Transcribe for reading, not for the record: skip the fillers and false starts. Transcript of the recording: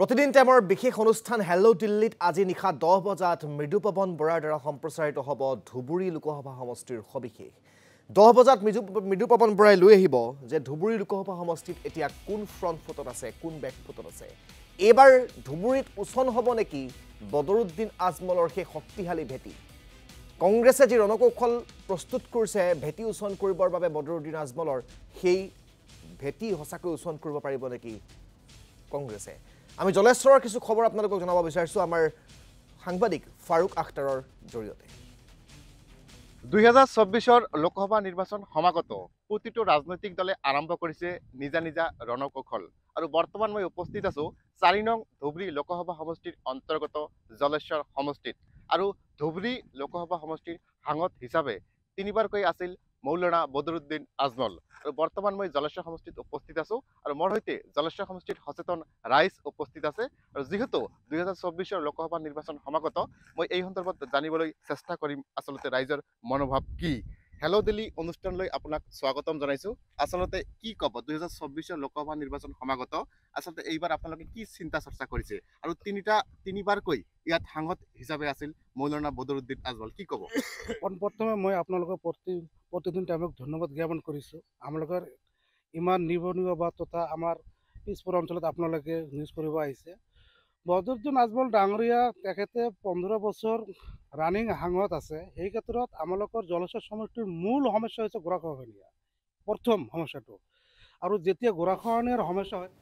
প্ৰতিদিন টাইমৰ বিশেষ অনুষ্ঠান হেল্ল' দিল্লীত আজি নিশা 10 বজাত মৃদুপৱন বৰাৰ দ্বাৰা সম্প্ৰচাৰিত হ'ব ধুবুৰী লোকসভা সমষ্টিৰ সবিশেষ 10 বজাত মৃদুপৱন বৰাই লৈ আহিব যে ধুবুৰী লোকসভা সমষ্টিত এতিয়া কোন ফ্ৰণ্ট ফুটত আছে কোন বেক ফুটত আছে এবাৰ ধুবুৰীত উছন হ'ব নেকি বদৰুদ্দিন আজমলৰ সেই শক্তিশালী ভেটি কংগ্ৰেছে যি ৰণকৌশল প্ৰস্তুত কৰিছে ভেটি উছন কৰিবৰ বাবে বদৰুদ্দিন আজমলৰ সেই ভেটি হসাকৈ উছন কৰিব পাৰিব নেকি কংগ্ৰেছে আমি জলেশ্বৰৰ কিছু খবৰ আপোনালোকক জনাব বিচাৰিছো আমাৰ সাংবাদিক ফাৰুক আখতাৰৰ জৰিয়তে 2024 লোকসভা নিৰ্বাচন সমাগত প্ৰতিটো ৰাজনৈতিক দলে আৰম্ভ কৰিছে নিজা নিজা ৰণকৌশল আৰু বৰ্তমান মই উপস্থিত আছো 4 নং ধুবুৰী লোকসভা সমষ্টিৰ অন্তৰ্গত জলেশ্বৰ সমষ্টিত আৰু ধুবুৰী লোকসভা সমষ্টিৰ সাংসদ হিচাপে তিনিবাৰকৈ আছিল মৌলানা বদৰুদ্দিন আজমল আৰু বৰ্তমান মই জলেশ্বৰ সমষ্টিত উপস্থিত আছো আৰু মোৰ সৈতে জলেশ্বৰ সমষ্টিত সচেতন ৰাইজ উপস্থিত আছে আৰু যেহেতু 2024 লোকসভা নিৰ্বাচন সমাগত মই এই সন্দৰ্ভত জানিবলৈ চেষ্টা কৰিম আসলতে ৰাইজৰ মনোভাৱ কি হেল্ল' দিল্লী অনুষ্ঠানলৈ আপোনাক স্বাগতম জনাইছো আসলতে কি কব 2024 লোকসভা নিৰ্বাচন সমাগত আসলতে এইবাৰ আপোনালোকে কি চিন্তা চৰ্চা কৰিছে আৰু তিনিবাৰকৈ ইয়াত সাংসদ হিচাপে আছিল মৌলানা বদৰুদ্দিন আজমল কি কব প্ৰথমে মই আপোনালোকক প্ৰতিদিন টাইমক ধন্যবাদ জ্ঞাপন কৰিছোঁ আপোনালোকৰ ইমান নিৰ্ভনীয় বা তথা আমাৰ পিছপৰা অঞ্চলত আপোনালোকে নিউজ কৰিব আহিছে বদৰুদ্দিন আজমল ডাঙৰীয়া তেখেতে 15 বছৰ ৰানিং সাংসদ আছে সেই ক্ষেত্ৰত আমালোকৰ জলেশ্বৰ সমষ্টিৰ মূল সমস্যা হৈছে গৰাখহনীয়া প্ৰথম সমস্যাটো আৰু যেতিয়া গৰাখহনীয়াৰ সমস্যা হয়